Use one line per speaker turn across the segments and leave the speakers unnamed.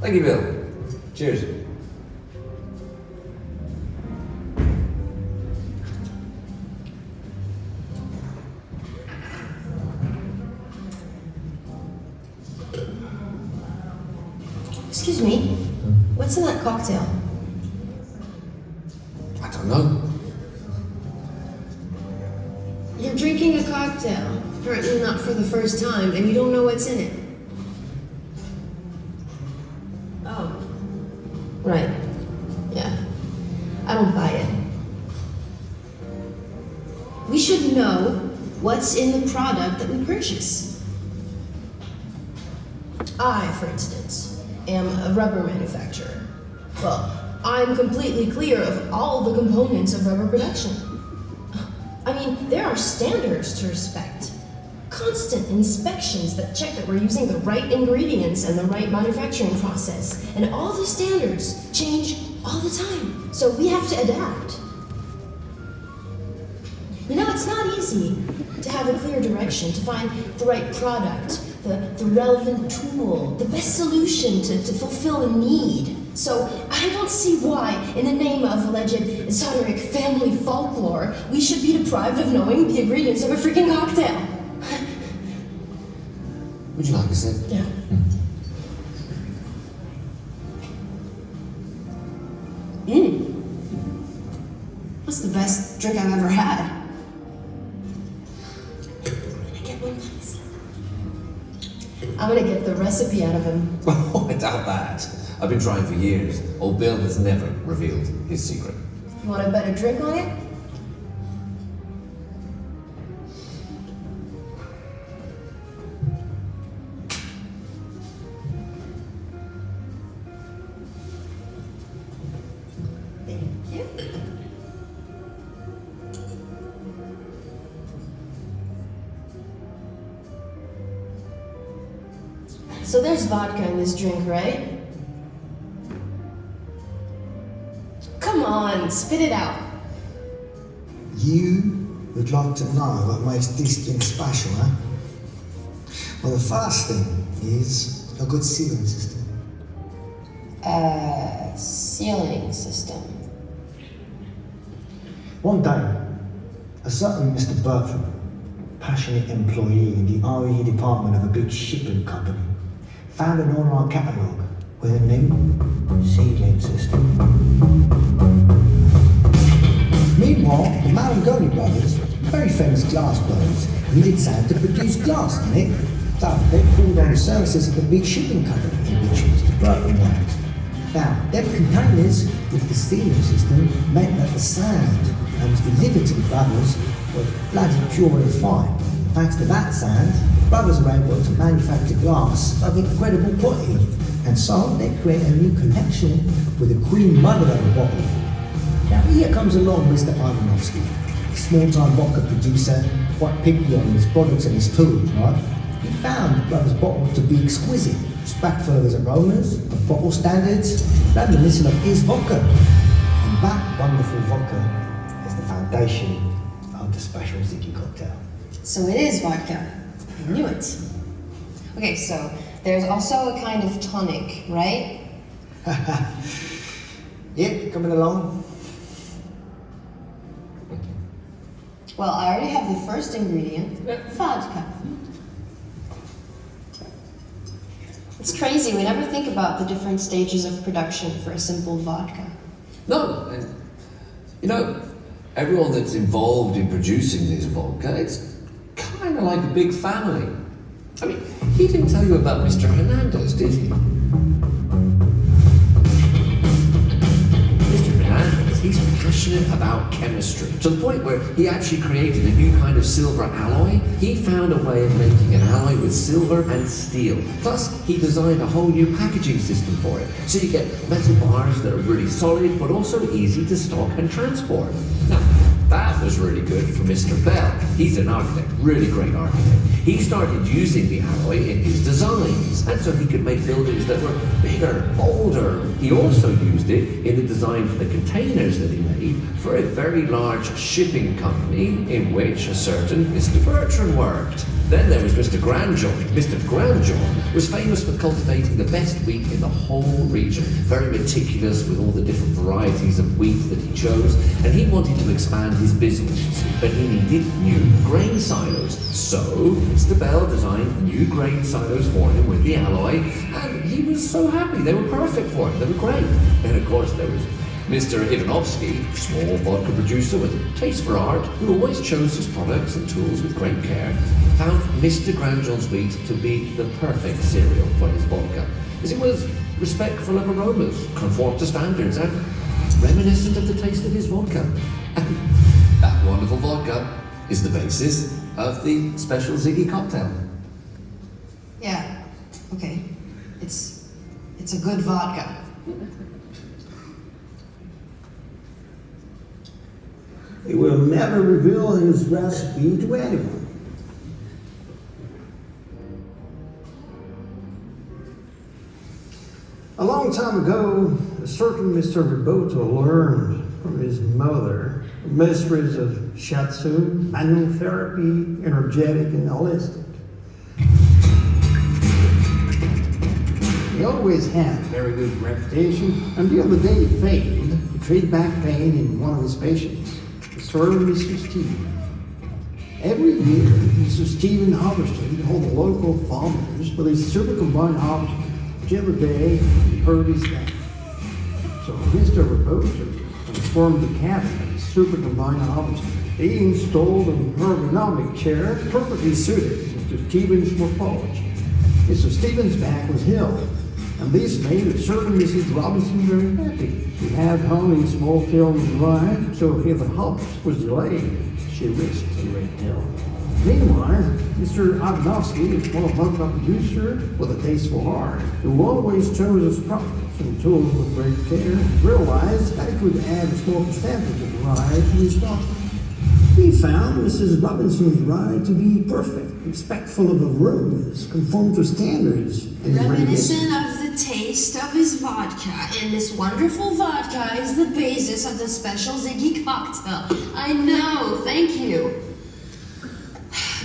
Thank you, Bill. Cheers.
Excuse me, what's in that cocktail?
I don't know.
You're drinking a cocktail, apparently not for the first time, and you don't know what's in it. Oh. Right. Yeah. I don't buy it. We should know what's in the product that we purchase. I, for instance, am a rubber manufacturer. Well, I'm completely clear of all the components of rubber production. I mean, there are standards to respect. Constant inspections that check that we're using the right ingredients and the right manufacturing process. And all the standards change all the time. So we have to adapt. You know, it's not easy to have a clear direction, to find the right product, the relevant tool, the best solution to fulfill a need. So I don't see why, in the name of alleged esoteric family folklore, we should be deprived of knowing the ingredients of a freaking cocktail.
Would you like a sip?
Yeah. That's the best drink I've ever had. Can I get one, please? I'm gonna get the recipe out of him.
Oh, I doubt that. I've been trying for years. Old Bill has never revealed his secret.
You want a better drink on it? Thank you. So there's vodka in this drink, right? Come on, spit it out.
You would like to know what makes this drink special, huh? Well, the first thing is a good sealing system.
Sealing system.
One day, a certain Mr. Bertram, passionate employee in the RE department of a big shipping company, found an online catalogue with a new sealing system. Meanwhile, the Marangoni brothers, very famous glass blowers, needed sand to produce glass on it, so they called on the services of the big shipping company in which Mr. Bertram worked. Now, them containers with the sealing system meant that the sand that was delivered to the brothers was bloody pure and fine. Thanks to that sand, the brothers were able to manufacture glass of incredible quality. And so they created a new collection with a Queen Mother of a bottle. Now here comes along Mr. Ivanovsky, a small-time vodka producer, quite picky on his products and his tools, right? He found the brothers' bottle to be exquisite, respect for his aromas, the bottle standards, reminiscent of his vodka. And that wonderful vodka is the foundation of the special Ziggy cocktail.
So it is vodka. I knew it. Okay, so there's also a kind of tonic, right?
Yeah, coming along.
Well, I already have the first ingredient, vodka. It's crazy, we never think about the different stages of production for a simple vodka.
No, and you know, everyone that's involved in producing this vodka, it's kind of like a big family. I mean, he didn't tell you about Mr. Hernandez, did he? Mr. Hernandez, he's passionate about chemistry, to the point where he actually created a new kind of silver alloy. He found a way of making an alloy with silver and steel. Plus, he designed a whole new packaging system for it, so you get metal bars that are really solid, but also easy to stock and transport. Now, that was really good for Mr. Bell. He's an architect, really great architect. He started using the alloy in his designs, and so he could make buildings that were bigger, bolder. He also used it in the design for the containers that he made for a very large shipping company in which a certain Mr. Bertrand worked. Then there was Mr. Grandjohn. Mr. Grandjohn was famous for cultivating the best wheat in the whole region, very meticulous with all the different varieties of wheat that he chose, and he wanted to expand his business, but he needed new grain silos. So Mr. Bell designed the new grain silos for him with the alloy, and he was so happy. They were perfect for him. They were great. And of course there was Mr. Ivanovsky, small vodka producer with a taste for art, who always chose his products and tools with great care, found Mr. Grandjohn's wheat to be the perfect cereal for his vodka, as it was respectful of aromas, conformed to standards, and reminiscent of the taste of his vodka. And that wonderful vodka is the basis of the special Ziggy cocktail.
Yeah, okay. It's a good vodka.
He will never reveal his recipe to anyone. A long time ago, a certain Mr. Roboto learned from his mother the mysteries of shiatsu, manual therapy, energetic, and holistic. He always had a very good reputation until the day he failed to treat back pain in one of his patients, Sir Mr. Stephen. Every year, Mr. Stephen harvested all the local farmers with his super combined harvester till the day he hurt his neck. So Mr. Roboto transformed the cabin of his super combined harvester. He installed an ergonomic chair perfectly suited to Mr. Stephen's morphology. Mr. Stephen's back was healed, and this made a certain Mrs. Robinson very happy. She had only small film of ride, so if the harvest was delayed, she risked a great deal. Meanwhile, Mr. Akeneo, a small vodka producer with a taste for art, who always chose his products and tools with great care, realized that he could add a small percentage of rye to his vodka. He found Mrs. Robinson's rye to be perfect, respectful of aromas, conform to standards, and
Reminiscent of the taste of his vodka, and this wonderful vodka is the basis of the special Ziggy cocktail. I know, thank you.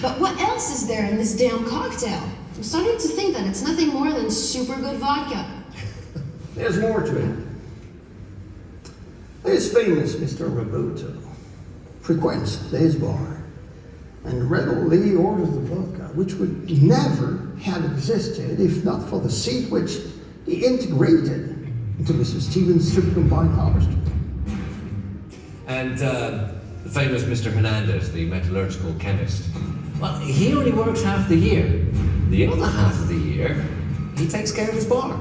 But what else is there in this damn cocktail? I'm starting to think that it's nothing more than super good vodka.
There's more to it. This famous Mr. Roboto frequents this bar and regularly orders the vodka, which would never have existed if not for the seed which he integrated into Mr. Stephen's super combined harvester.
And the famous Mr. Hernandez, the metallurgical chemist, well, he only works half the year. The other half of the year, he takes care of his bar.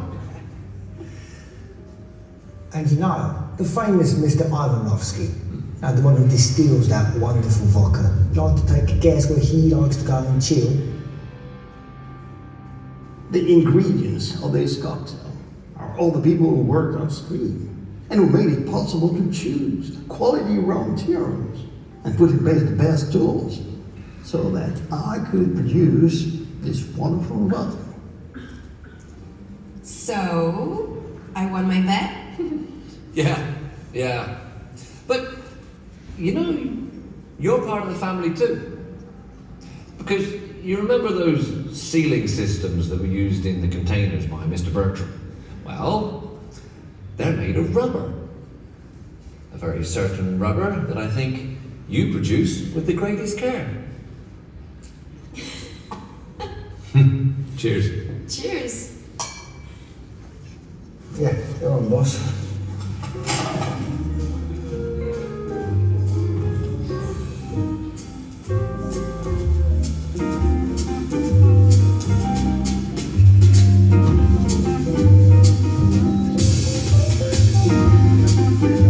And you know, the famous Mr. Ivanovsky, the one who distills that wonderful vodka, like to take a guess where he likes to go and chill?
The ingredients of this cocktail are all the people who worked on screen and who made it possible to choose quality raw materials and put in place the best tools so that I could produce this wonderful vodka.
So, I won my bet?
Yeah. But, you know, you're part of the family too. Because you remember those sealing systems that were used in the containers by Mr. Bertrand? Well, they're made of rubber. A very certain rubber that I think you produce with the greatest care. Cheers.
Cheers.
Yeah, go on, boss.